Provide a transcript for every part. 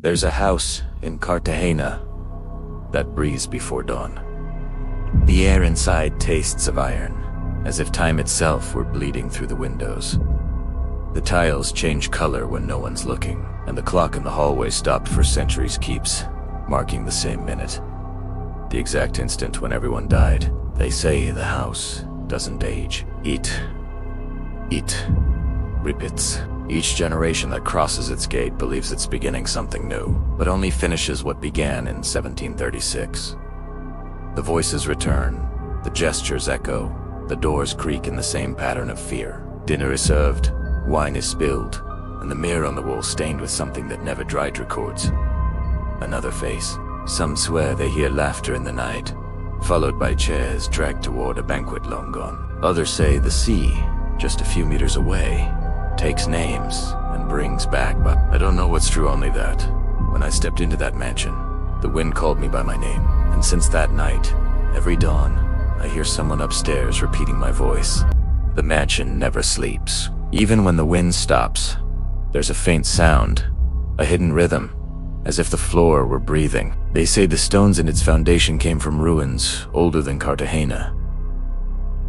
There's a house in Cartagena that breathes before dawn. The air inside tastes of iron, as if time itself were bleeding through the windows. The tiles change color when no one's looking, and the clock in the hallway stopped for centuries keeps marking the same minute. The exact instant when everyone died. They say the house doesn't age. Eat, repeats. Each generation that crosses its gate believes it's beginning something new, but only finishes what began in 1736. The voices return, the gestures echo, the doors creak in the same pattern of fear. Dinner is served, wine is spilled, and the mirror on the wall stained with something that never dried records. Another face. Some swear they hear laughter in the night, followed by chairs dragged toward a banquet long gone. Others say the sea, just a few meters away, takes names and brings back, but I don't know what's true, only that. When I stepped into that mansion, the wind called me by my name, and since that night, every dawn, I hear someone upstairs repeating my voice. The mansion never sleeps. Even when the wind stops, there's a faint sound, a hidden rhythm, as if the floor were breathing. They say the stones in its foundation came from ruins older than Cartagena,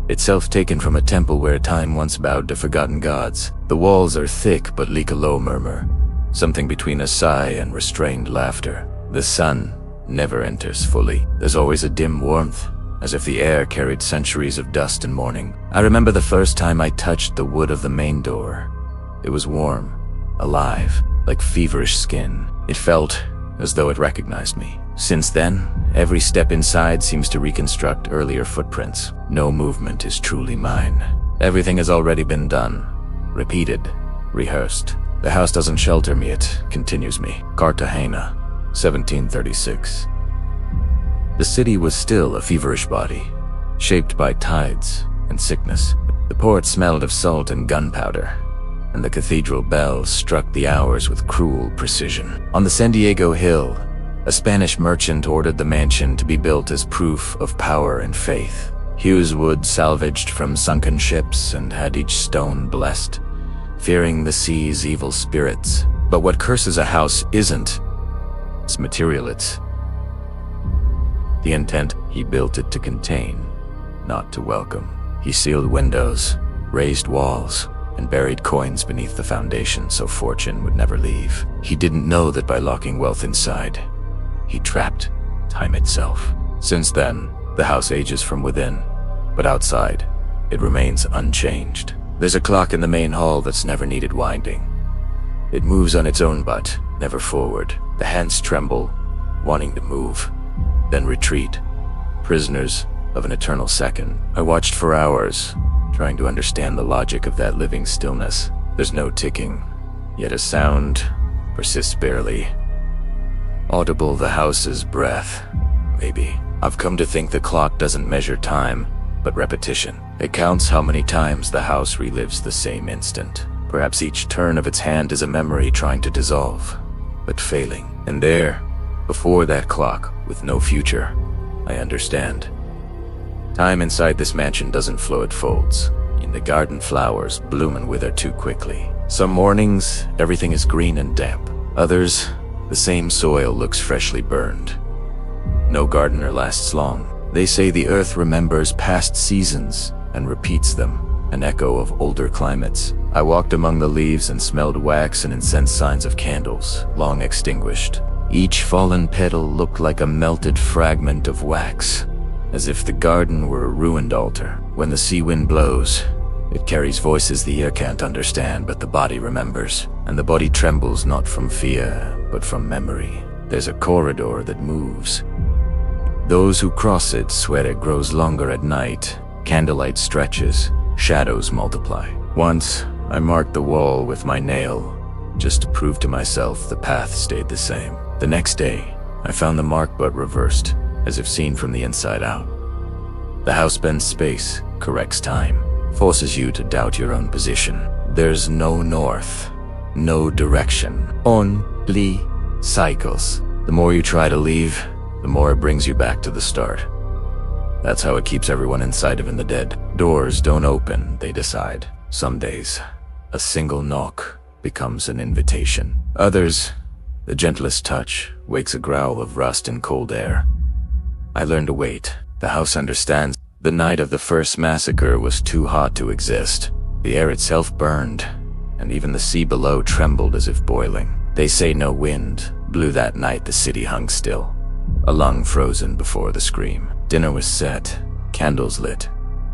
itself taken from a temple where time once bowed to forgotten gods. The walls are thick but leak a low murmur, something between a sigh and restrained laughter. The sun never enters fully. There's always a dim warmth, as if the air carried centuries of dust and mourning. I remember the first time I touched the wood of the main door. It was warm, alive, like feverish skin. It felt as though it recognized me. Since then, every step inside seems to reconstruct earlier footprints. No movement is truly mine. Everything has already been done, repeated, rehearsed. The house doesn't shelter me, it continues me. Cartagena, 1736. The city was still a feverish body, shaped by tides and sickness. The port smelled of salt and gunpowder, and the cathedral bells struck the hours with cruel precision. On the San Diego Hill, a Spanish merchant ordered the mansion to be built as proof of power and faith. Hew's wood salvaged from sunken ships and had each stone blessed, fearing the sea's evil spirits. But what curses a house isn't its material, it's the intent. He built it to contain, not to welcome. He sealed windows, raised walls, and buried coins beneath the foundation so fortune would never leave. He didn't know that by locking wealth inside, he trapped time itself. Since then, the house ages from within, but outside, it remains unchanged. There's a clock in the main hall that's never needed winding. It moves on its own but never forward. The hands tremble, wanting to move, then retreat, prisoners of an eternal second. I watched for hours, trying to understand the logic of that living stillness. There's no ticking, yet a sound persists barely. Audible the house's breath, maybe. I've come to think the clock doesn't measure time, but repetition. It counts how many times the house relives the same instant. Perhaps each turn of its hand is a memory trying to dissolve, but failing. And there, before that clock, with no future, I understand. Time inside this mansion doesn't flow, it folds. In the garden, flowers bloom and wither too quickly. Some mornings, everything is green and damp. Others, the same soil looks freshly burned. No gardener lasts long. They say the earth remembers past seasons and repeats them, an echo of older climates. I walked among the leaves and smelled wax and incense, signs of candles, long extinguished. Each fallen petal looked like a melted fragment of wax, as if the garden were a ruined altar. When the sea wind blows, it carries voices the ear can't understand, but the body remembers. And the body trembles not from fear, but from memory. There's a corridor that moves. Those who cross it swear it grows longer at night. Candlelight stretches, shadows multiply. Once, I marked the wall with my nail, just to prove to myself the path stayed the same. The next day, I found the mark but reversed, as if seen from the inside out. The house bends space, corrects time, forces you to doubt your own position. There's no north, no direction, only cycles. The more you try to leave, the more it brings you back to the start. That's how it keeps everyone inside of in the dead. Doors don't open, they decide. Some days, a single knock becomes an invitation. Others, The gentlest touch wakes a growl of rust in cold air. I learn to wait. The house understands. The night of the first massacre was too hot to exist. The air itself burned, and even the sea below trembled as if boiling. They say no wind blew that night. The city hung still, a lung frozen before the scream. Dinner was set, candles lit,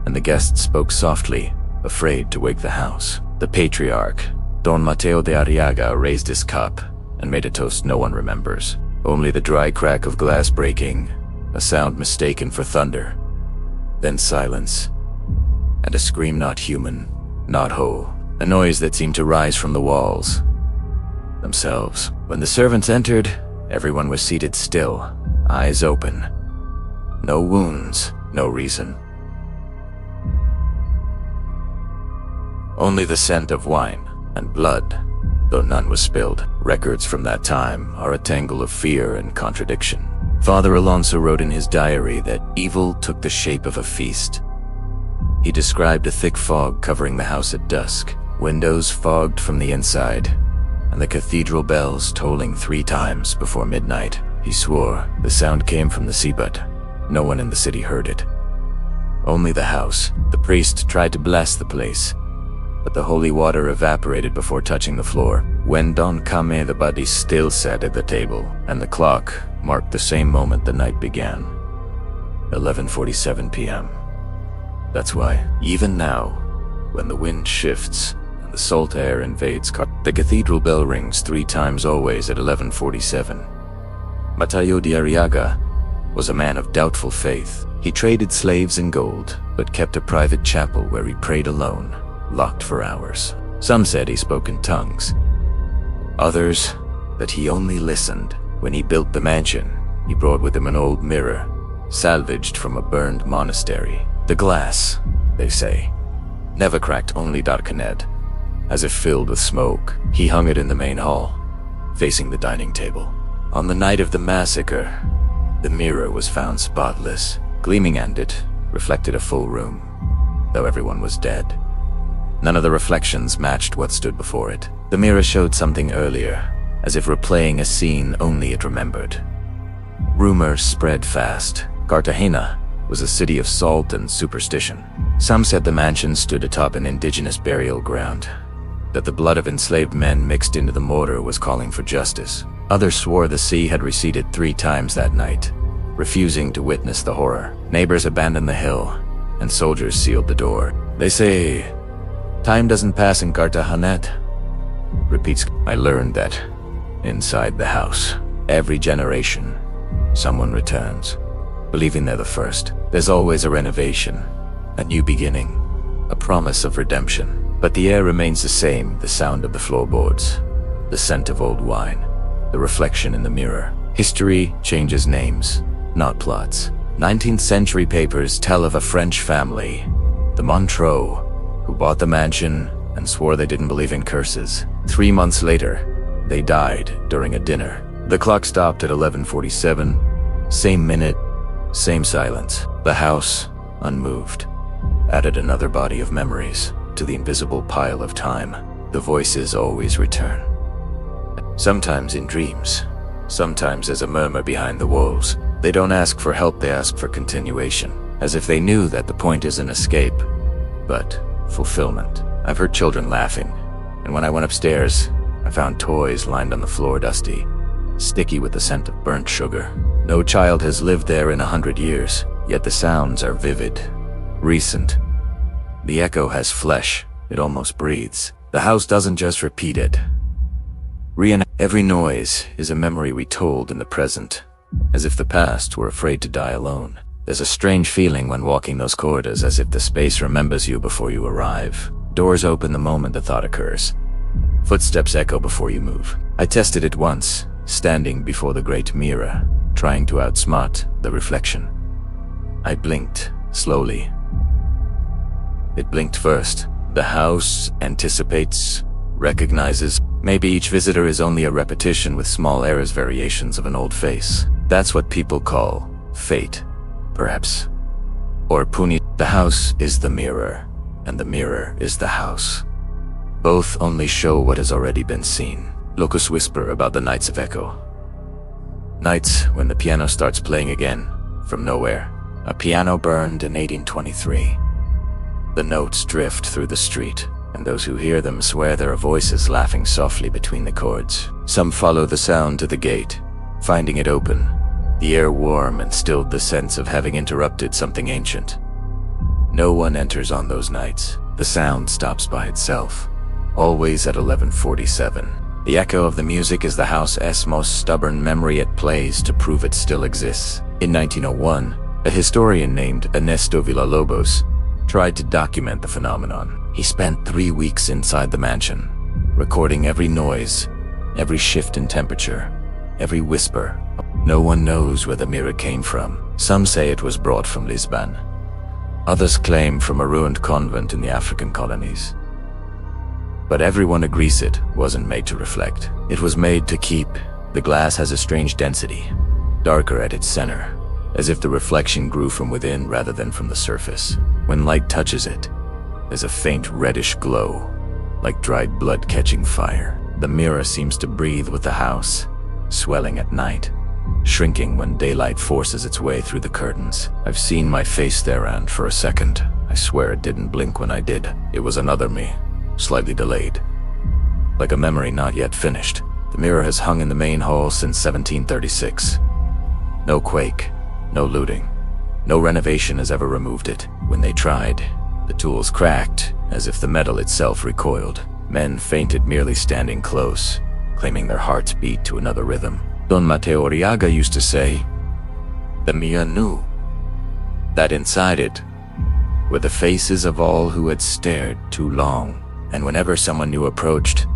and the guests spoke softly, afraid to wake the house. The patriarch, Don Mateo de Arriaga, raised his cup and made a toast no one remembers. Only the dry crack of glass breaking, a sound mistaken for thunder. Then silence, and a scream not human, not whole, a noise that seemed to rise from the walls themselves. When the servants entered, everyone was seated still, eyes open. No wounds, no reason. Only the scent of wine and blood, though none was spilled. Records from that time are a tangle of fear and contradiction. Father Alonso wrote in his diary that evil took the shape of a feast. He described a thick fog covering the house at dusk, windows fogged from the inside, and the cathedral bells tolling 3 times before midnight. He swore the sound came from the sea, but no one in the city heard it. Only the house. The priest tried to bless the place, but the holy water evaporated before touching the floor. When Don Came the body still sat at the table, and the clock marked the same moment the night began, 11:47 p.m. That's why, even now, when the wind shifts and the salt air invades, the cathedral bell rings 3 times always at 11:47. Mateo de Arriaga was a man of doubtful faith. He traded slaves and gold, but kept a private chapel where he prayed alone, locked for hours. Some said he spoke in tongues. Others, that he only listened. When he built the mansion, he brought with him an old mirror, salvaged from a burned monastery. The glass, they say, never cracked, only darkened, as if filled with smoke. He hung it in the main hall, facing the dining table. On the night of the massacre, the mirror was found spotless, gleaming, and it reflected a full room, though everyone was dead. None of the reflections matched what stood before it. The mirror showed something earlier, as if replaying a scene only it remembered. Rumors spread fast. Cartagena was a city of salt and superstition. Some said the mansion stood atop an indigenous burial ground, that the blood of enslaved men mixed into the mortar was calling for justice. Others swore the sea had receded 3 times that night, refusing to witness the horror. Neighbors abandoned the hill, and soldiers sealed the door. They say, time doesn't pass in Cartagena, repeats. I learned that inside the house, every generation, someone returns, believing they're the first. There's always a renovation, a new beginning, a promise of redemption. But the air remains the same, the sound of the floorboards, the scent of old wine, the reflection in the mirror. History changes names, not plots. 19th century papers tell of a French family, the Montreux, who bought the mansion and swore they didn't believe in curses. 3 months later, they died during a dinner. The clock stopped at 11:47, same minute, same silence. The house, unmoved, added another body of memories to the invisible pile of time. The voices always return. Sometimes in dreams, sometimes as a murmur behind the walls. They don't ask for help, they ask for continuation, as if they knew that the point isn't escape, but fulfillment. I've heard children laughing, and when I went upstairs, I found toys lined on the floor, dusty, sticky with the scent of burnt sugar. No child has lived there in 100 years, yet the sounds are vivid, recent. The echo has flesh, it almost breathes. The house doesn't just repeat it. Every noise is a memory retold in the present, as if the past were afraid to die alone. There's a strange feeling when walking those corridors, as if the space remembers you before you arrive. Doors open the moment the thought occurs. Footsteps echo before you move. I tested it once, standing before the great mirror, trying to outsmart the reflection. I blinked, slowly. It blinked first. The house anticipates, recognizes. Maybe each visitor is only a repetition with small errors, variations of an old face. That's what people call fate, perhaps. Or puni. The house is the mirror, and the mirror is the house. Both only show what has already been seen. Locals whisper about the nights of echo. Nights when the piano starts playing again, from nowhere. A piano burned in 1823. The notes drift through the street, and those who hear them swear there are voices laughing softly between the chords. Some follow the sound to the gate, finding it open, the air warm and stilled the sense of having interrupted something ancient. No one enters on those nights. The sound stops by itself, always at 11:47. The echo of the music is the house's most stubborn memory. It plays to prove it still exists. In 1901, a historian named Ernesto Villalobos tried to document the phenomenon. He spent 3 weeks inside the mansion, recording every noise, every shift in temperature, every whisper. No one knows where the mirror came from. Some say it was brought from Lisbon. Others claim from a ruined convent in the African colonies. But everyone agrees it wasn't made to reflect. It was made to keep. The glass has a strange density, darker at its center, as if the reflection grew from within rather than from the surface. When light touches it, there's a faint reddish glow, like dried blood catching fire. The mirror seems to breathe with the house, swelling at night, shrinking when daylight forces its way through the curtains. I've seen my face there, and for a second, I swear it didn't blink when I did. It was another me, slightly delayed. Like a memory not yet finished. The mirror has hung in the main hall since 1736. No quake, no looting, no renovation has ever removed it. When they tried, the tools cracked, as if the metal itself recoiled. Men fainted merely standing close, claiming their hearts beat to another rhythm. Don Mateo Arriaga used to say, the mirror knew that inside it were the faces of all who had stared too long. And whenever someone new approached,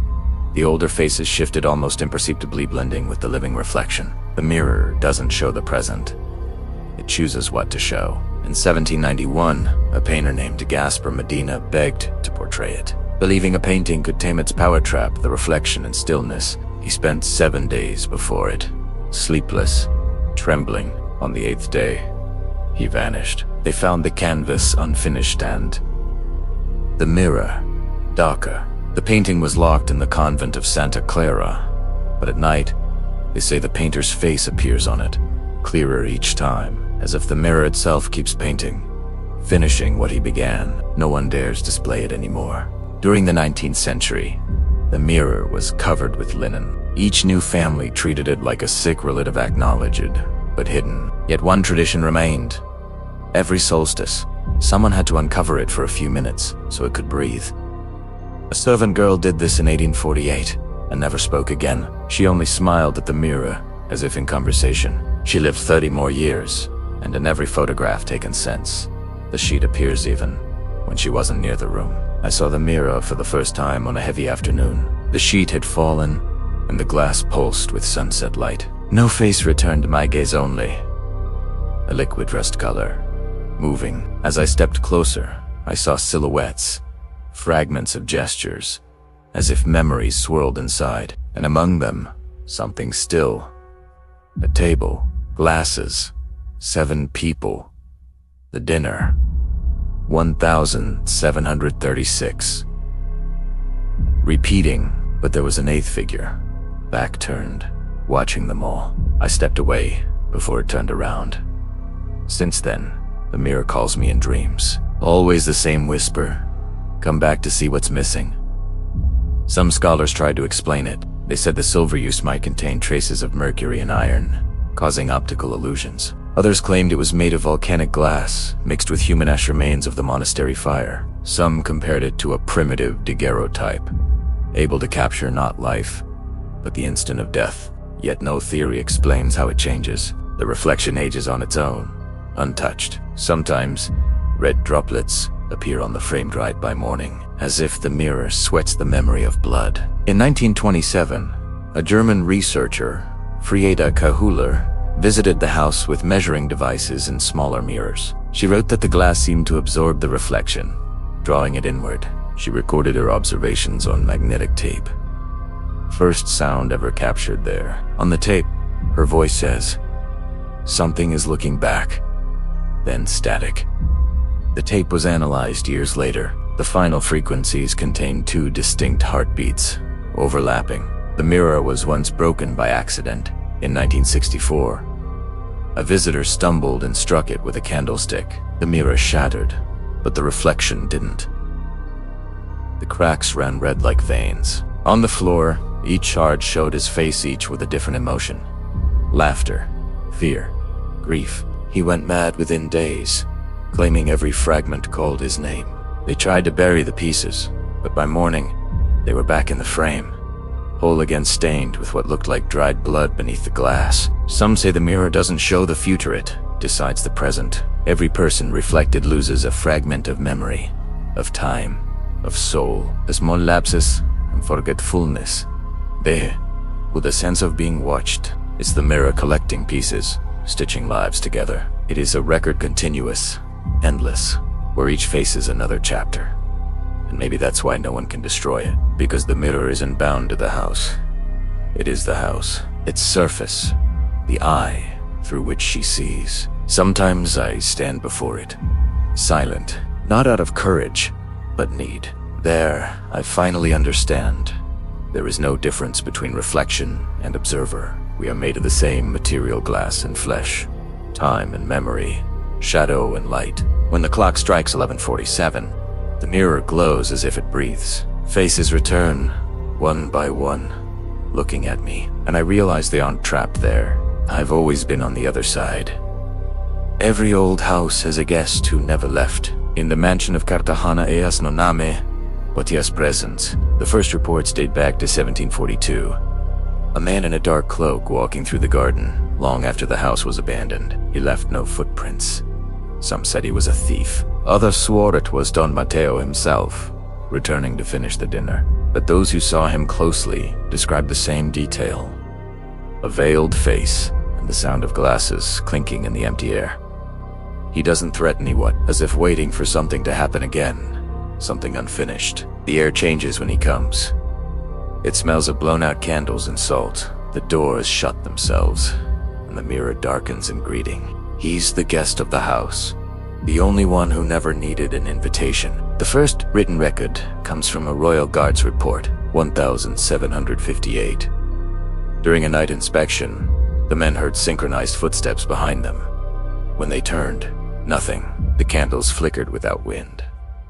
the older faces shifted almost imperceptibly, blending with the living reflection. The mirror doesn't show the present. It chooses what to show. In 1791, a painter named Gaspar Medina begged to portray it. Believing a painting could tame its power trap, the reflection and stillness, he spent 7 days before it. Sleepless, trembling, on the 8th day, he vanished. They found the canvas unfinished and the mirror darker. The painting was locked in the convent of Santa Clara, but at night, they say the painter's face appears on it, clearer each time, as if the mirror itself keeps painting, finishing what he began. No one dares display it anymore. During the 19th century, the mirror was covered with linen. Each new family treated it like a sick relative, acknowledged, but hidden. Yet one tradition remained. Every solstice, someone had to uncover it for a few minutes so it could breathe. A servant girl did this in 1848 and never spoke again. She only smiled at the mirror, as if in conversation. She lived 30 more years, and in every photograph taken since, the sheet appears even when she wasn't near the room. I saw the mirror for the first time on a heavy afternoon. The sheet had fallen, and the glass pulsed with sunset light. No face returned to my gaze, only a liquid rust color, moving. As I stepped closer, I saw silhouettes, fragments of gestures, as if memories swirled inside, and among them, something still. A table, glasses, 7 people. The dinner, 1736. Repeating, but there was an 8th figure, back turned, watching them all. I stepped away before it turned around. Since then, the mirror calls me in dreams. Always the same whisper. Come back to see what's missing. Some scholars tried to explain it. They said the silver use might contain traces of mercury and iron, causing optical illusions. Others claimed it was made of volcanic glass, mixed with human ash remains of the monastery fire. Some compared it to a primitive daguerreotype, able to capture not life, but the instant of death. Yet no theory explains how it changes. The reflection ages on its own, untouched. Sometimes, red droplets appear on the framed light by morning, as if the mirror sweats the memory of blood. In 1927, a German researcher, Frieda Kahuler, visited the house with measuring devices and smaller mirrors. She wrote that the glass seemed to absorb the reflection, drawing it inward. She recorded her observations on magnetic tape. First sound ever captured there. On the tape, her voice says, "Something is looking back." Then static. The tape was analyzed years later. The final frequencies contained 2 distinct heartbeats, overlapping. The mirror was once broken by accident in 1964. A visitor stumbled and struck it with a candlestick. The mirror shattered, but the reflection didn't. The cracks ran red like veins. On the floor, each shard showed his face, each with a different emotion. Laughter, fear, grief. He went mad within days, claiming every fragment called his name. They tried to bury the pieces, but by morning, they were back in the frame, whole again, stained with what looked like dried blood beneath the glass. Some say the mirror doesn't show the future, it decides the present. Every person reflected loses a fragment of memory, of time, of soul. A small lapses and forgetfulness. There, with a sense of being watched, it's the mirror collecting pieces, stitching lives together. It is a record, continuous, endless, where each face is another chapter. And maybe that's why no one can destroy it, because the mirror isn't bound to the house. It is the house, its surface, the eye through which she sees. Sometimes I stand before it, silent, not out of courage, but need. There, I finally understand. There is no difference between reflection and observer. We are made of the same material, glass and flesh, time and memory, shadow and light. When the clock strikes 11:47, the mirror glows as if it breathes. Faces return, one by one, looking at me, and I realize they aren't trapped there. I've always been on the other side. Every old house has a guest who never left. In the mansion of Cartagena, ellas no name, Botias presence. The first reports date back to 1742. A man in a dark cloak walking through the garden, long after the house was abandoned. He left no footprints. Some said he was a thief. Others swore it was Don Mateo himself, returning to finish the dinner. But those who saw him closely described the same detail. A veiled face and the sound of glasses clinking in the empty air. He doesn't threaten anyone, as if waiting for something to happen again. Something unfinished. The air changes when he comes. It smells of blown-out candles and salt. The doors shut themselves, and the mirror darkens in greeting. He's the guest of the house, the only one who never needed an invitation. The first written record comes from a Royal Guards report, 1758. During a night inspection, the men heard synchronized footsteps behind them. When they turned, nothing. The candles flickered without wind,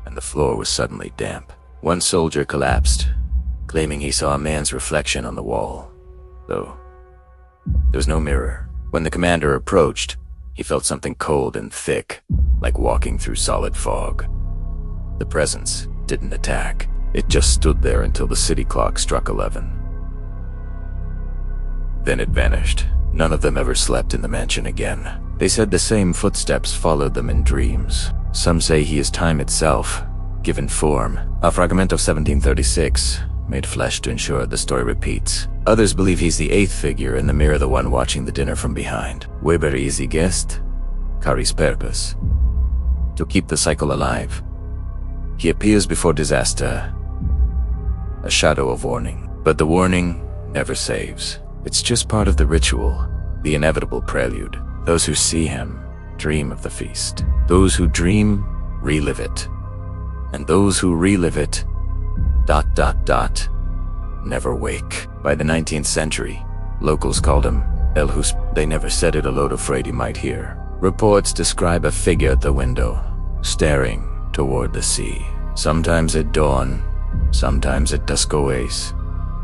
and the floor was suddenly damp. One soldier collapsed, claiming he saw a man's reflection on the wall, though there was no mirror. When the commander approached, he felt something cold and thick, like walking through solid fog. The presence didn't attack. It just stood there until the city clock struck 11. Then it vanished. None of them ever slept in the mansion again. They said the same footsteps followed them in dreams. Some say he is time itself, given form, a fragment of 1736, made flesh to ensure the story repeats. Others believe he's the eighth figure in the mirror, the one watching the dinner from behind. Weber is the guest, carries purpose, to keep the cycle alive. He appears before disaster, a shadow of warning. But the warning never saves. It's just part of the ritual, the inevitable prelude. Those who see him dream of the feast. Those who dream relive it. And those who relive it, ... never wake. By the 19th century, locals called him El Hus. They never said it aloud, afraid he might hear. Reports describe a figure at the window, staring toward the sea. Sometimes at dawn, sometimes at dusk always.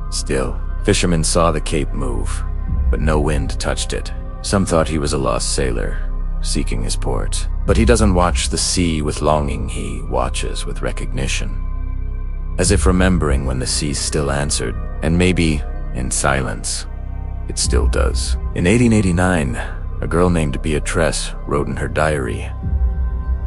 Still, fishermen saw the cape move, but no wind touched it. Some thought he was a lost sailor, seeking his port. But he doesn't watch the sea with longing, he watches with recognition. As if remembering when the sea still answered, and maybe, in silence, it still does. In 1889, a girl named Beatrice wrote in her diary,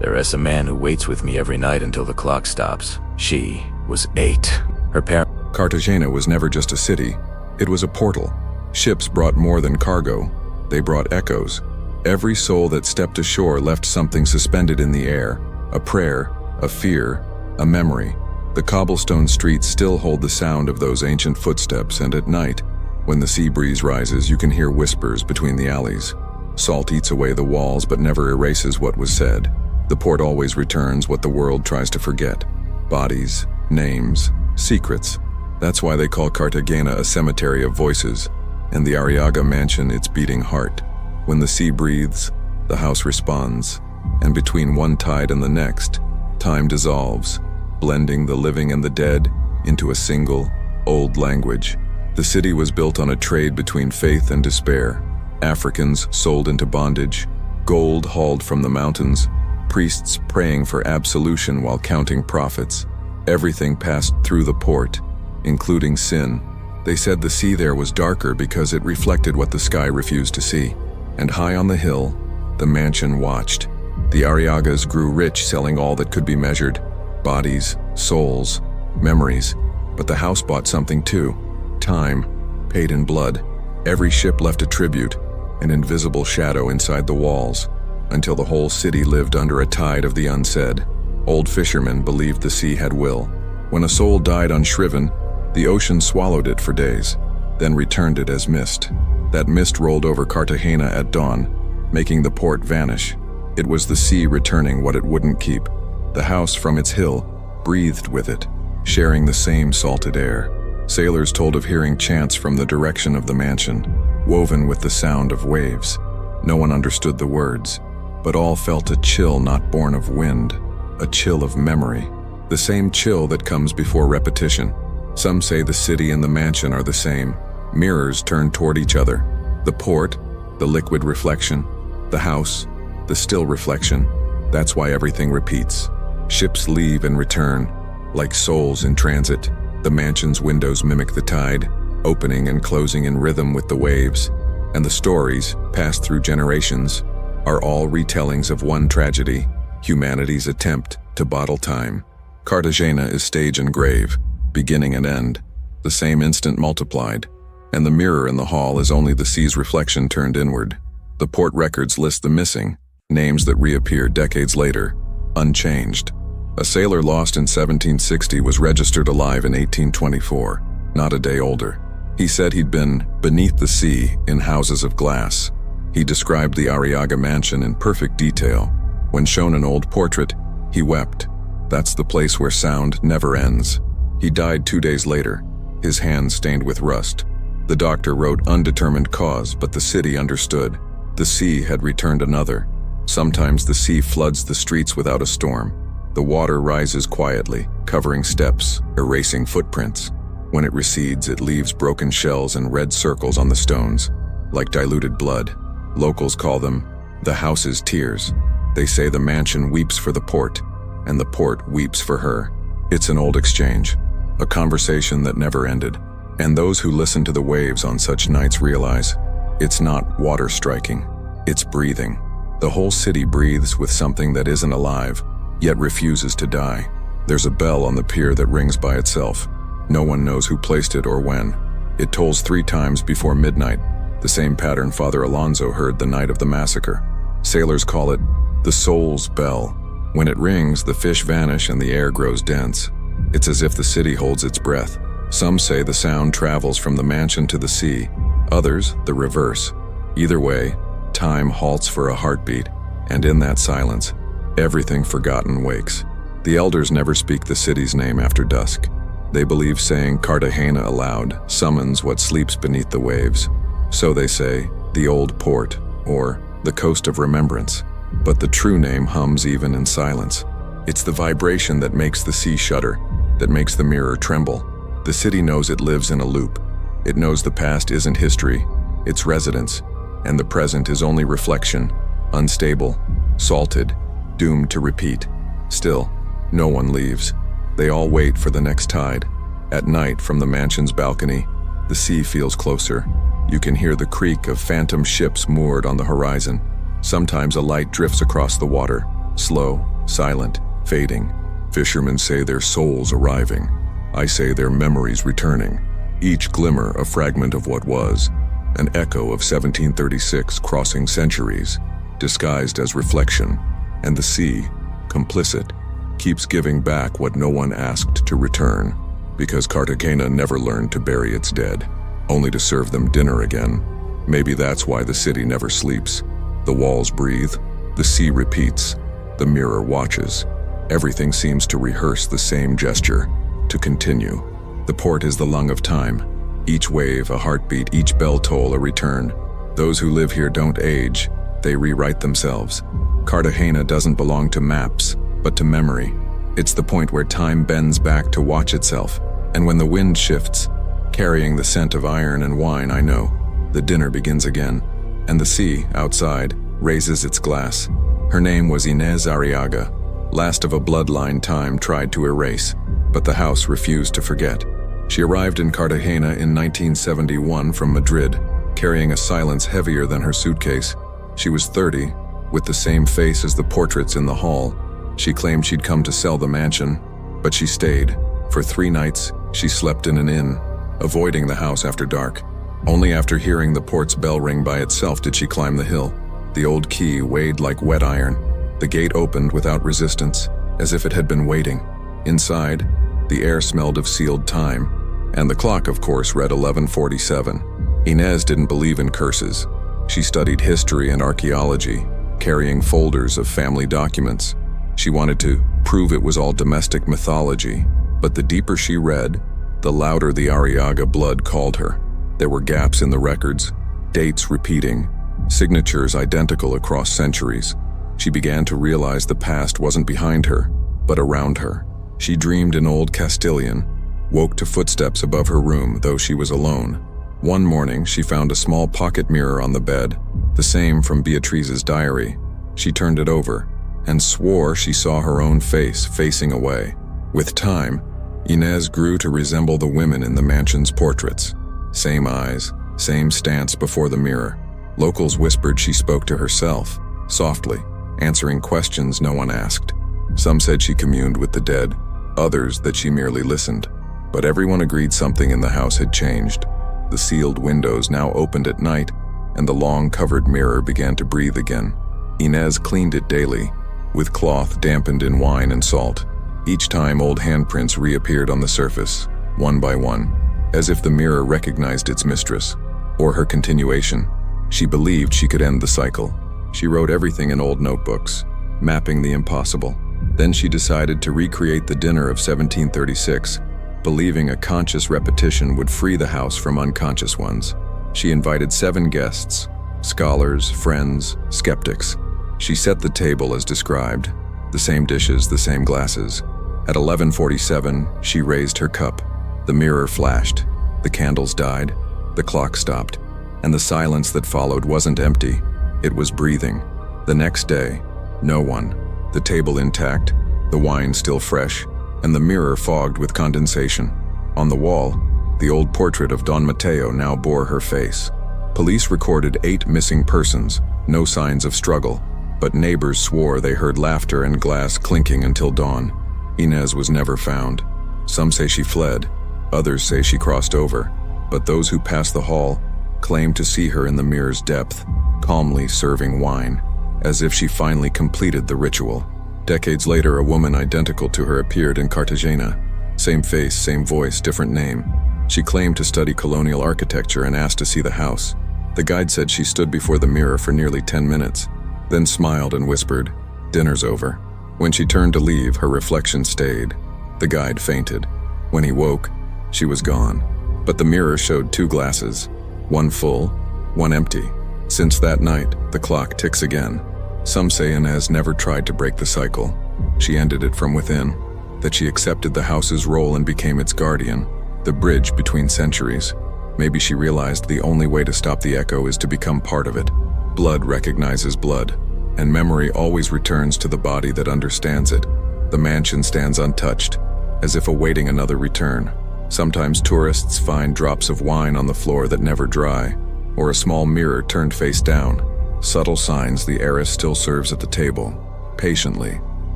"There is a man who waits with me every night until the clock stops." She was 8. Her parents... Cartagena was never just a city. It was a portal. Ships brought more than cargo. They brought echoes. Every soul that stepped ashore left something suspended in the air. A prayer, a fear, a memory. The cobblestone streets still hold the sound of those ancient footsteps, and at night, when the sea breeze rises, you can hear whispers between the alleys. Salt eats away the walls but never erases what was said. The port always returns what the world tries to forget. Bodies, names, secrets. That's why they call Cartagena a cemetery of voices, and the Arriaga mansion its beating heart. When the sea breathes, the house responds, and between one tide and the next, time dissolves, blending the living and the dead into a single, old language. The city was built on a trade between faith and despair. Africans sold into bondage, gold hauled from the mountains, priests praying for absolution while counting profits. Everything passed through the port, including sin. They said the sea there was darker because it reflected what the sky refused to see. And high on the hill, the mansion watched. The Arriagas grew rich selling all that could be measured: bodies, souls, memories. But the house bought something too: time, paid in blood. Every ship left a tribute, an invisible shadow inside the walls, until the whole city lived under a tide of the unsaid. Old fishermen believed the sea had will. When a soul died unshriven, the ocean swallowed it for days, then returned it as mist. That mist rolled over Cartagena at dawn, making the port vanish. It was the sea returning what it wouldn't keep. The house from its hill breathed with it, sharing the same salted air. Sailors told of hearing chants from the direction of the mansion, woven with the sound of waves. No one understood the words, but all felt a chill not born of wind, a chill of memory, the same chill that comes before repetition. Some say the city and the mansion are the same, mirrors turned toward each other. The port, the liquid reflection; the house, the still reflection. That's why everything repeats. Ships leave and return, like souls in transit. The mansion's windows mimic the tide, opening and closing in rhythm with the waves. And the stories, passed through generations, are all retellings of one tragedy: humanity's attempt to bottle time. Cartagena is stage and grave, beginning and end, the same instant multiplied, and the mirror in the hall is only the sea's reflection turned inward. The port records list the missing, names that reappear decades later, unchanged. A sailor lost in 1760 was registered alive in 1824, not a day older. He said he'd been beneath the sea in houses of glass. He described the Arriaga mansion in perfect detail. When shown an old portrait, he wept. That's the place where sound never ends. He died 2 days later, his hands stained with rust. The doctor wrote undetermined cause, but the city understood. The sea had returned another. Sometimes the sea floods the streets without a storm. The water rises quietly, covering steps, erasing footprints. When it recedes, it leaves broken shells and red circles on the stones, like diluted blood. Locals call them the house's tears. They say the mansion weeps for the port, and the port weeps for her. It's an old exchange, a conversation that never ended. And those who listen to the waves on such nights realize it's not water striking, it's breathing. The whole city breathes with something that isn't alive, yet refuses to die. There's a bell on the pier that rings by itself. No one knows who placed it or when. It tolls 3 times before midnight, the same pattern Father Alonso heard the night of the massacre. Sailors call it the soul's bell. When it rings, the fish vanish and the air grows dense. It's as if the city holds its breath. Some say the sound travels from the mansion to the sea, others the reverse. Either way, time halts for a heartbeat, and in that silence, everything forgotten wakes. The elders never speak the city's name after dusk. They believe saying Cartagena aloud summons what sleeps beneath the waves. So they say, the old port, or the coast of remembrance. But the true name hums even in silence. It's the vibration that makes the sea shudder, that makes the mirror tremble. The city knows it lives in a loop. It knows the past isn't history, it's residence, and the present is only reflection, unstable, salted, doomed to repeat. Still, no one leaves. They all wait for the next tide. At night, from the mansion's balcony, the sea feels closer. You can hear the creak of phantom ships moored on the horizon. Sometimes a light drifts across the water, slow, silent, fading. Fishermen say their souls arriving. I say their memories returning. Each glimmer a fragment of what was, an echo of 1736 crossing centuries, disguised as reflection. And the sea, complicit, keeps giving back what no one asked to return, because Cartagena never learned to bury its dead, only to serve them dinner again. Maybe that's why the city never sleeps. The walls breathe, the sea repeats, the mirror watches. Everything seems to rehearse the same gesture, to continue. The port is the lung of time. Each wave, a heartbeat, each bell toll, a return. Those who live here don't age, they rewrite themselves. Cartagena doesn't belong to maps, but to memory. It's the point where time bends back to watch itself. And when the wind shifts, carrying the scent of iron and wine, I know, the dinner begins again. And the sea, outside, raises its glass. Her name was Inez Arriaga, last of a bloodline time tried to erase, but the house refused to forget. She arrived in Cartagena in 1971 from Madrid, carrying a silence heavier than her suitcase. She was 30, with the same face as the portraits in the hall. She claimed she'd come to sell the mansion, but she stayed. For 3 nights, she slept in an inn, avoiding the house after dark. Only after hearing the port's bell ring by itself did she climb the hill. The old key weighed like wet iron. The gate opened without resistance, as if it had been waiting. Inside, the air smelled of sealed time, and the clock, of course, read 11:47. Inez didn't believe in curses. She studied history and archaeology, carrying folders of family documents. She wanted to prove it was all domestic mythology, but the deeper she read, the louder the Arriaga blood called her. There were gaps in the records, dates repeating, signatures identical across centuries. She began to realize the past wasn't behind her, but around her. She dreamed in Old Castilian, woke to footsteps above her room, though she was alone. One morning, she found a small pocket mirror on the bed, the same from Beatrice's diary. She turned it over, and swore she saw her own face facing away. With time, Inez grew to resemble the women in the mansion's portraits. Same eyes, same stance before the mirror. Locals whispered she spoke to herself, softly, answering questions no one asked. Some said she communed with the dead, others that she merely listened. But everyone agreed something in the house had changed. The sealed windows now opened at night, and the long covered mirror began to breathe again. Inez cleaned it daily, with cloth dampened in wine and salt. Each time old handprints reappeared on the surface, one by one, as if the mirror recognized its mistress, or her continuation. She believed she could end the cycle. She wrote everything in old notebooks, mapping the impossible. Then she decided to recreate the dinner of 1736, believing a conscious repetition would free the house from unconscious ones. She invited 7 guests, scholars, friends, skeptics. She set the table as described, the same dishes, the same glasses. At 11:47, she raised her cup. The mirror flashed, the candles died, the clock stopped, and the silence that followed wasn't empty, it was breathing. The next day, no one, the table intact, the wine still fresh, and the mirror fogged with condensation. On the wall, the old portrait of Don Mateo now bore her face. Police recorded 8 missing persons, no signs of struggle, but neighbors swore they heard laughter and glass clinking until dawn. Inez was never found. Some say she fled, others say she crossed over, but those who passed the hall claimed to see her in the mirror's depth, calmly serving wine, as if she finally completed the ritual. Decades later, a woman identical to her appeared in Cartagena. Same face, same voice, different name. She claimed to study colonial architecture and asked to see the house. The guide said she stood before the mirror for nearly 10 minutes, then smiled and whispered, "Dinner's over." When she turned to leave, her reflection stayed. The guide fainted. When he woke, she was gone. But the mirror showed 2 glasses, one full, one empty. Since that night, the clock ticks again. Some say Inez never tried to break the cycle. She ended it from within, that she accepted the house's role and became its guardian, the bridge between centuries. Maybe she realized the only way to stop the echo is to become part of it. Blood recognizes blood, and memory always returns to the body that understands it. The mansion stands untouched, as if awaiting another return. Sometimes tourists find drops of wine on the floor that never dry, or a small mirror turned face down. Subtle signs the heiress still serves at the table, patiently.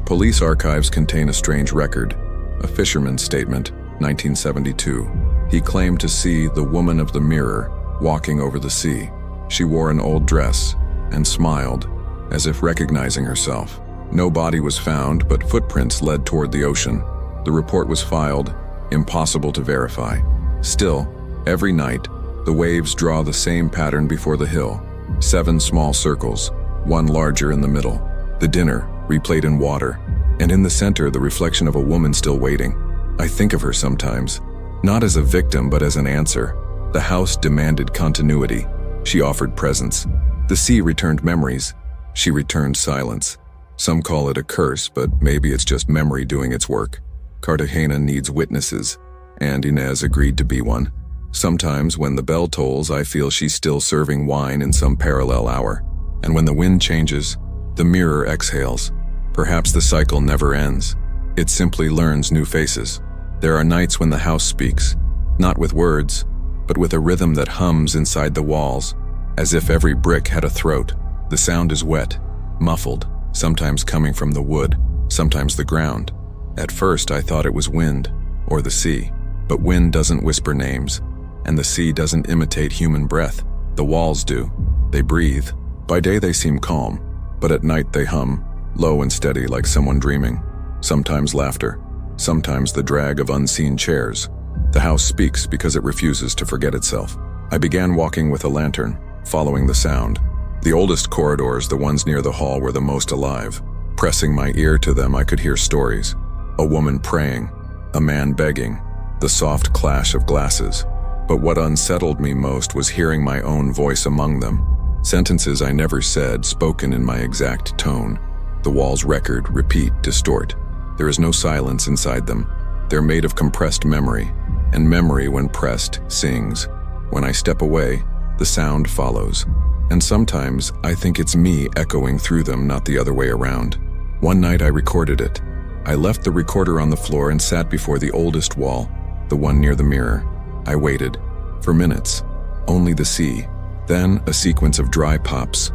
Police archives contain a strange record. A fisherman's statement, 1972. He claimed to see the woman of the mirror walking over the sea. She wore an old dress and smiled, as if recognizing herself. No body was found, but footprints led toward the ocean. The report was filed, impossible to verify. Still, every night, the waves draw the same pattern before the hill. 7 small circles, one larger in the middle. The dinner, replayed in water, and in the center the reflection of a woman still waiting. I think of her sometimes, Not as a victim, but as an answer. The house demanded continuity. She offered presence. The sea returned memories. She returned silence. Some call it a curse, but maybe it's just memory doing its work. Cartagena needs witnesses, and Inez agreed to be one. Sometimes when the bell tolls, I feel she's still serving wine in some parallel hour. And when the wind changes, the mirror exhales. Perhaps the cycle never ends. It simply learns new faces. There are nights when the house speaks, not with words, but with a rhythm that hums inside the walls, as if every brick had a throat. The sound is wet, muffled, sometimes coming from the wood, sometimes the ground. At first I thought it was wind, or the sea, but wind doesn't whisper names, and the sea doesn't imitate human breath. The walls do. They breathe. By day they seem calm, but at night they hum, low and steady like someone dreaming. Sometimes laughter, sometimes the drag of unseen chairs. The house speaks because it refuses to forget itself. I began walking with a lantern, following the sound. The oldest corridors, the ones near the hall, were the most alive. Pressing my ear to them, I could hear stories. A woman praying, a man begging, the soft clash of glasses. But what unsettled me most was hearing my own voice among them. Sentences I never said, spoken in my exact tone. The walls record, repeat, distort. There is no silence inside them. They're made of compressed memory, and memory, when pressed, sings. When I step away, the sound follows. And sometimes I think it's me echoing through them, not the other way around. One night I recorded it. I left the recorder on the floor and sat before the oldest wall, the one near the mirror. I waited. For minutes. Only the sea. Then a sequence of dry pops.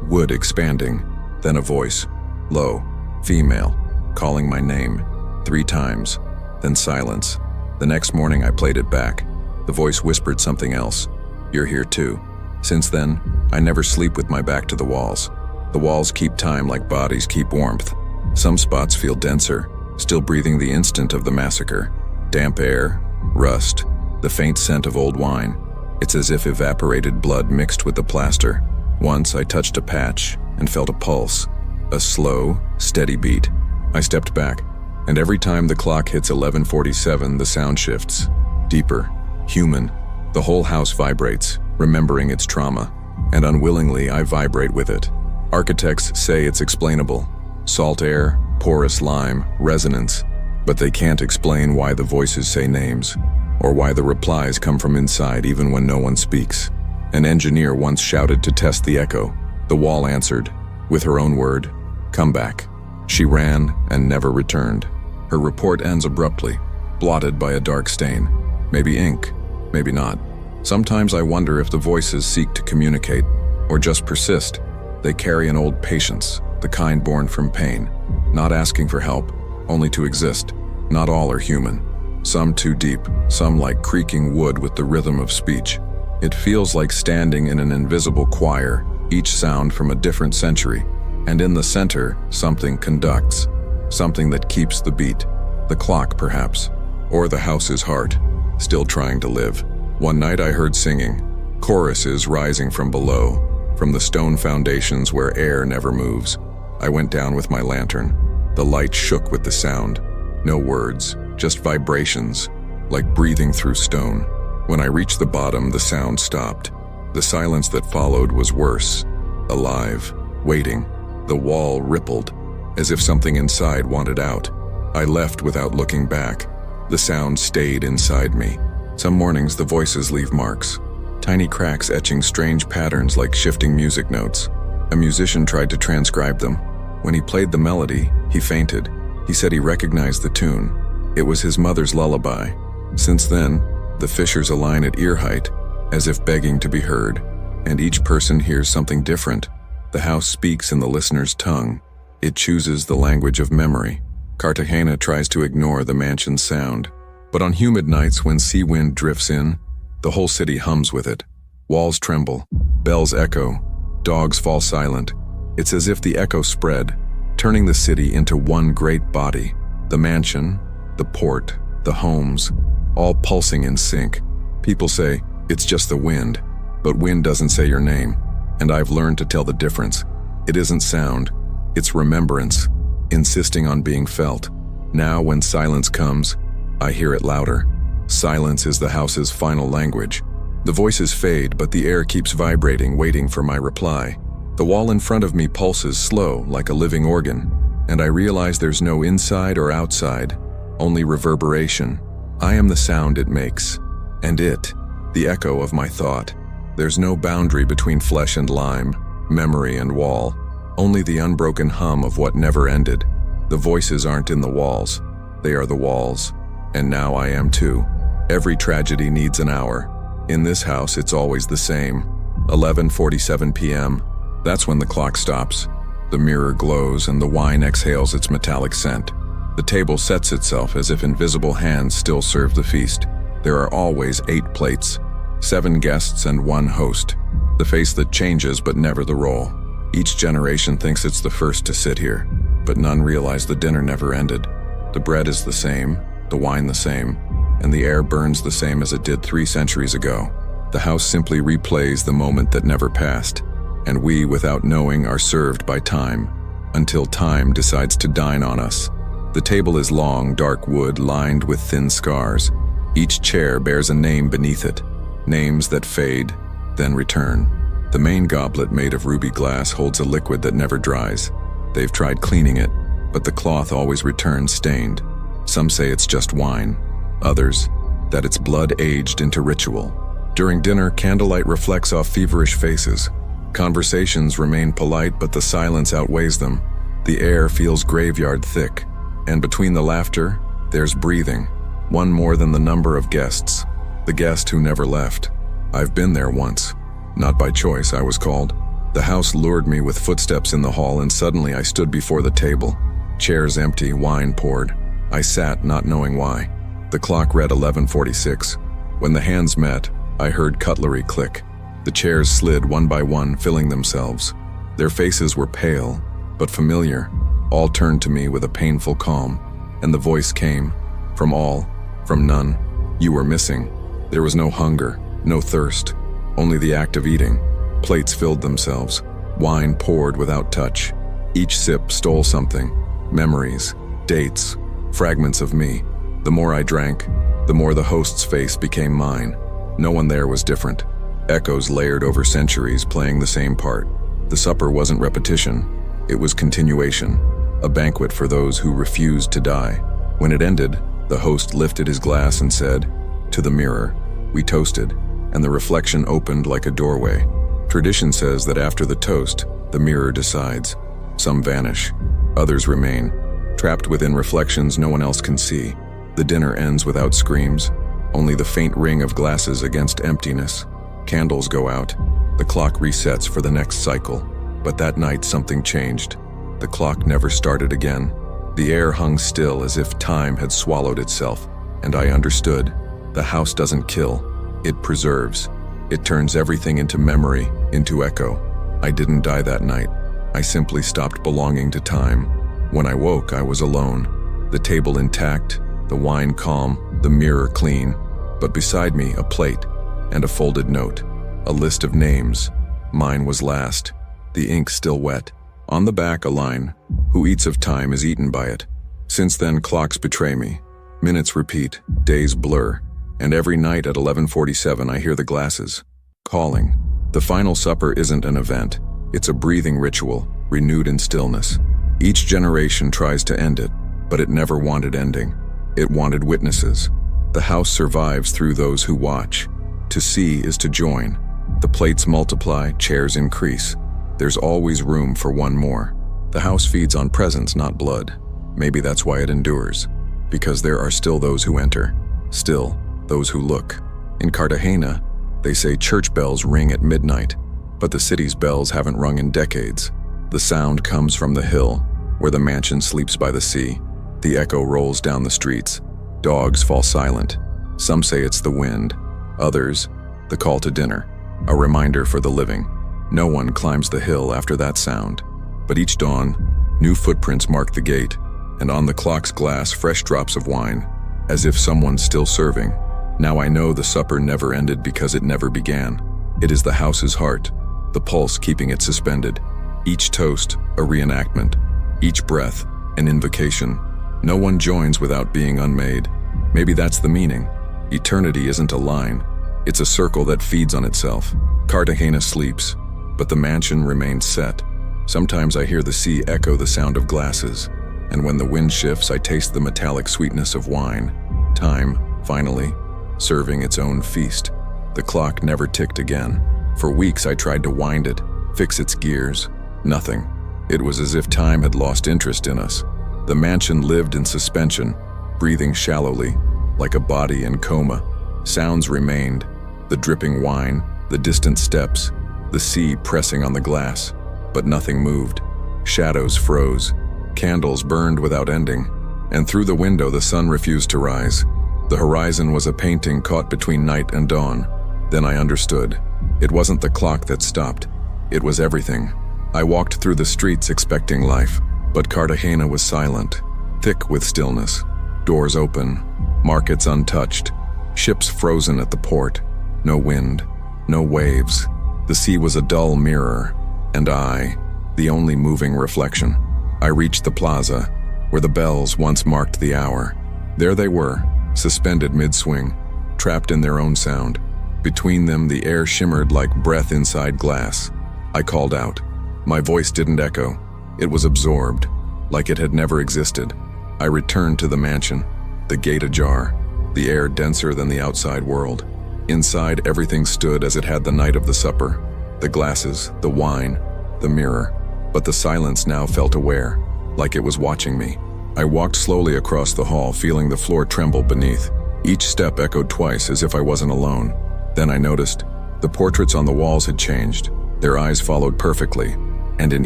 Wood expanding. Then a voice. Low. Female. Calling my name. 3 times. Then silence. The next morning I played it back. The voice whispered something else. You're here too. Since then, I never sleep with my back to the walls. The walls keep time like bodies keep warmth. Some spots feel denser, still breathing the instant of the massacre. Damp air, rust, the faint scent of old wine. It's as if evaporated blood mixed with the plaster. Once I touched a patch and felt a pulse, a slow, steady beat. I stepped back, and every time the clock hits 11:47, the sound shifts. Deeper, human. The whole house vibrates, remembering its trauma, and unwillingly I vibrate with it. Architects say it's explainable. Salt air, porous lime, resonance. But they can't explain why the voices say names, or why the replies come from inside even when no one speaks. An engineer once shouted to test the echo. The wall answered, with her own word, "Come back." She ran and never returned. Her report ends abruptly, blotted by a dark stain. Maybe ink, maybe not. Sometimes I wonder if the voices seek to communicate, or just persist. They carry an old patience, the kind born from pain, not asking for help, only to exist. Not all are human. Some too deep, some like creaking wood with the rhythm of speech. It feels like standing in an invisible choir, each sound from a different century. And in the center, something conducts, something that keeps the beat. The clock, perhaps, or the house's heart, still trying to live. One night I heard singing, choruses rising from below, from the stone foundations where air never moves. I went down with my lantern. The light shook with the sound. No words, just vibrations, like breathing through stone. When I reached the bottom, the sound stopped. The silence that followed was worse. Alive, waiting. The wall rippled, as if something inside wanted out. I left without looking back. The sound stayed inside me. Some mornings the voices leave marks, tiny cracks etching strange patterns like shifting music notes. A musician tried to transcribe them. When he played the melody, he fainted. He said he recognized the tune. It was his mother's lullaby. Since then, the fissures align at ear height, as if begging to be heard, and each person hears something different. The house speaks in the listener's tongue. It chooses the language of memory. Cartagena tries to ignore the mansion's sound. But on humid nights when sea wind drifts in, the whole city hums with it. Walls tremble, bells echo, dogs fall silent. It's as if the echo spread, turning the city into one great body. The mansion, the port, the homes, all pulsing in sync. People say, it's just the wind, but wind doesn't say your name. And I've learned to tell the difference. It isn't sound, it's remembrance, insisting on being felt. Now when silence comes, I hear it louder. Silence is the house's final language. The voices fade, but the air keeps vibrating, waiting for my reply. The wall in front of me pulses slow, like a living organ, and I realize there's no inside or outside, only reverberation. I am the sound it makes, and it, the echo of my thought. There's no boundary between flesh and lime, memory and wall, only the unbroken hum of what never ended. The voices aren't in the walls, they are the walls, and now I am too. Every tragedy needs an hour. In this house, it's always the same. 11:47 p.m. That's when the clock stops. The mirror glows and the wine exhales its metallic scent. The table sets itself as if invisible hands still serve the feast. There are always 8 plates, 7 guests and 1 host. The face that changes but never the role. Each generation thinks it's the first to sit here, but none realize the dinner never ended. The bread is the same, the wine the same, and the air burns the same as it did 3 centuries ago. The house simply replays the moment that never passed, and we, without knowing, are served by time, until time decides to dine on us. The table is long, dark wood lined with thin scars. Each chair bears a name beneath it, names that fade, then return. The main goblet, made of ruby glass, holds a liquid that never dries. They've tried cleaning it, but the cloth always returns stained. Some say it's just wine, others, that it's blood aged into ritual. During dinner, candlelight reflects off feverish faces. Conversations remain polite, but the silence outweighs them. The air feels graveyard thick, and between the laughter, there's breathing. One more than the number of guests. The guest who never left. I've been there once. Not by choice, I was called. The house lured me with footsteps in the hall, and suddenly I stood before the table. Chairs empty, wine poured. I sat, not knowing why. The clock read 11:46. When the hands met, I heard cutlery click. The chairs slid one by one, filling themselves. Their faces were pale, but familiar. All turned to me with a painful calm, and the voice came. From all, from none. You were missing. There was no hunger, no thirst, only the act of eating. Plates filled themselves. Wine poured without touch. Each sip stole something. Memories, dates, fragments of me. The more I drank, the more the host's face became mine. No one there was different. Echoes layered over centuries, playing the same part. The supper wasn't repetition, it was continuation, a banquet for those who refused to die. When it ended, the host lifted his glass and said, "To the mirror." We toasted, and the reflection opened like a doorway. Tradition says that after the toast, the mirror decides. Some vanish, others remain, trapped within reflections no one else can see. The dinner ends without screams, only the faint ring of glasses against emptiness. Candles go out. The clock resets for the next cycle. But that night something changed. The clock never started again. The air hung still as if time had swallowed itself. And I understood. The house doesn't kill. It preserves. It turns everything into memory, into echo. I didn't die that night. I simply stopped belonging to time. When I woke, I was alone. The table intact, the wine calm, the mirror clean. But beside me, a plate and a folded note. A list of names. Mine was last. The ink still wet. On the back, a line. Who eats of time is eaten by it. Since then, clocks betray me. Minutes repeat, days blur. And every night at 11:47, I hear the glasses calling. The final supper isn't an event. It's a breathing ritual, renewed in stillness. Each generation tries to end it, but it never wanted ending. It wanted witnesses. The house survives through those who watch. To see is to join. The plates multiply, chairs increase. There's always room for one more. The house feeds on presence, not blood. Maybe that's why it endures. Because there are still those who enter. Still, those who look. In Cartagena, they say church bells ring at midnight, but the city's bells haven't rung in decades. The sound comes from the hill, where the mansion sleeps by the sea. The echo rolls down the streets. Dogs fall silent. Some say it's the wind. Others, the call to dinner, a reminder for the living. No one climbs the hill after that sound. But each dawn, new footprints mark the gate, and on the clock's glass, fresh drops of wine, as if someone's still serving. Now I know the supper never ended because it never began. It is the house's heart, the pulse keeping it suspended. Each toast, a reenactment. Each breath, an invocation. No one joins without being unmade. Maybe that's the meaning. Eternity isn't a line. It's a circle that feeds on itself. Cartagena sleeps, but the mansion remains set. Sometimes I hear the sea echo the sound of glasses, and when the wind shifts, I taste the metallic sweetness of wine. Time, finally, serving its own feast. The clock never ticked again. For weeks I tried to wind it, fix its gears. Nothing. It was as if time had lost interest in us. The mansion lived in suspension, breathing shallowly, like a body in coma. Sounds remained, the dripping wine, the distant steps, the sea pressing on the glass, but nothing moved. Shadows froze, candles burned without ending, and through the window the sun refused to rise. The horizon was a painting caught between night and dawn. Then I understood. It wasn't the clock that stopped. It was everything. I walked through the streets expecting life, but Cartagena was silent, thick with stillness. Doors open, markets untouched, ships frozen at the port. No wind, no waves. The sea was a dull mirror, and I, the only moving reflection. I reached the plaza, where the bells once marked the hour. There they were, suspended mid-swing, trapped in their own sound. Between them, the air shimmered like breath inside glass. I called out. My voice didn't echo. It was absorbed, like it had never existed. I returned to the mansion, the gate ajar, the air denser than the outside world. Inside, everything stood as it had the night of the supper. The glasses, the wine, the mirror. But the silence now felt aware, like it was watching me. I walked slowly across the hall, feeling the floor tremble beneath. Each step echoed twice, as if I wasn't alone. Then I noticed the portraits on the walls had changed. Their eyes followed perfectly, and in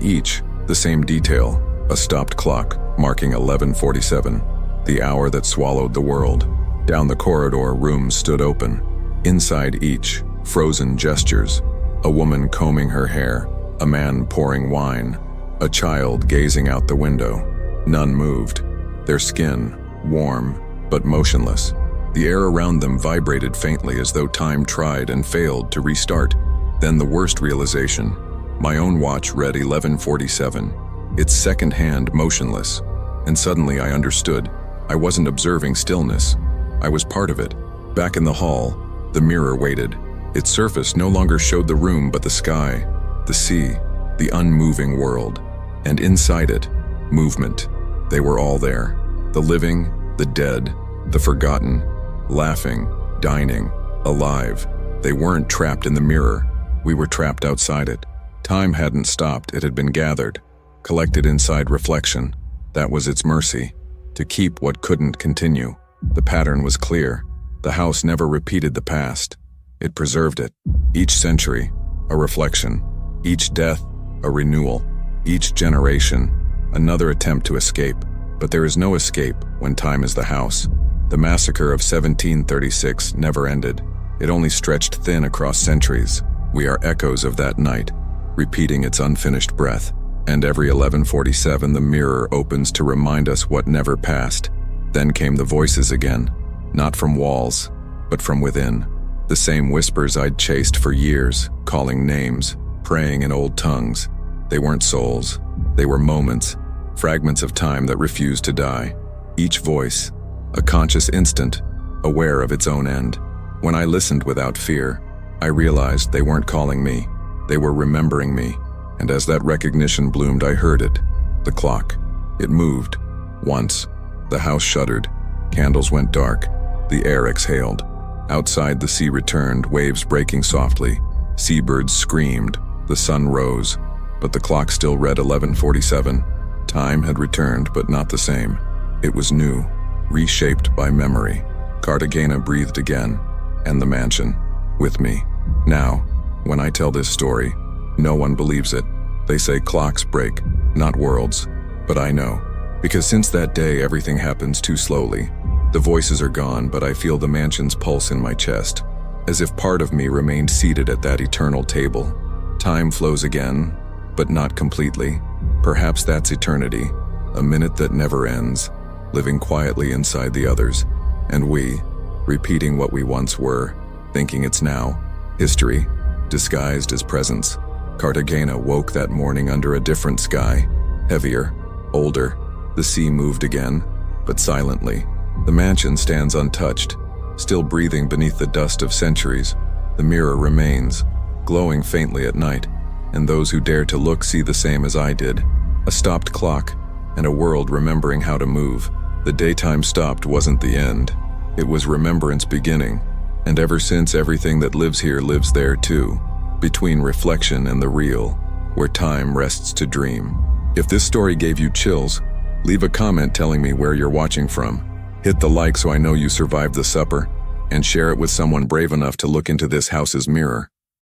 each, the same detail, a stopped clock marking 11:47, the hour that swallowed the world. Down the corridor, rooms stood open. Inside each, frozen gestures. A woman combing her hair, a man pouring wine, a child gazing out the window. None moved, their skin warm but motionless. The air around them vibrated faintly as though time tried and failed to restart. Then the worst realization. My own watch read 11:47, its second hand motionless. And suddenly I understood. I wasn't observing stillness. I was part of it. Back in the hall, the mirror waited. Its surface no longer showed the room but the sky, the sea, the unmoving world. And inside it, movement. They were all there. The living, the dead, the forgotten, laughing, dining, alive. They weren't trapped in the mirror. We were trapped outside it. Time hadn't stopped. It had been gathered, collected inside reflection. That was its mercy, to keep what couldn't continue. The pattern was clear. The house never repeated the past. It preserved it. Each century, a reflection. Each death, a renewal. Each generation, another attempt to escape. But there is no escape when time is the house. The massacre of 1736 never ended. It only stretched thin across centuries. We are echoes of that night, repeating its unfinished breath. And every 11:47 the mirror opens to remind us what never passed. Then came the voices again, not from walls, but from within. The same whispers I'd chased for years, calling names, praying in old tongues. They weren't souls. They were moments, fragments of time that refused to die. Each voice, a conscious instant, aware of its own end. When I listened without fear, I realized they weren't calling me. They were remembering me. And as that recognition bloomed, I heard it. The clock. It moved. Once. The house shuddered. Candles went dark. The air exhaled. Outside, the sea returned, waves breaking softly. Seabirds screamed. The sun rose. But the clock still read 11:47. Time had returned, but not the same. It was new, reshaped by memory. Cartagena breathed again, and the mansion, with me. Now, when I tell this story, no one believes it. They say clocks break, not worlds. But I know, because since that day everything happens too slowly. The voices are gone, but I feel the mansion's pulse in my chest, as if part of me remained seated at that eternal table. Time flows again, but not completely. Perhaps that's eternity, a minute that never ends, living quietly inside the others. And we, repeating what we once were, thinking it's now, history, disguised as presence. Cartagena woke that morning under a different sky, heavier, older. The sea moved again, but silently. The mansion stands untouched, Still breathing beneath the dust of centuries, the mirror remains, glowing faintly at night, and those who dare to look see the same as I did. A stopped clock, and a world remembering how to move. The daytime stopped wasn't the end. It was remembrance beginning, and ever since everything that lives here lives there too, between reflection and the real, where time rests to dream. If this story gave you chills, leave a comment telling me where you're watching from. Hit the like so I know you survived the supper, and share it with someone brave enough to look into this house's mirror.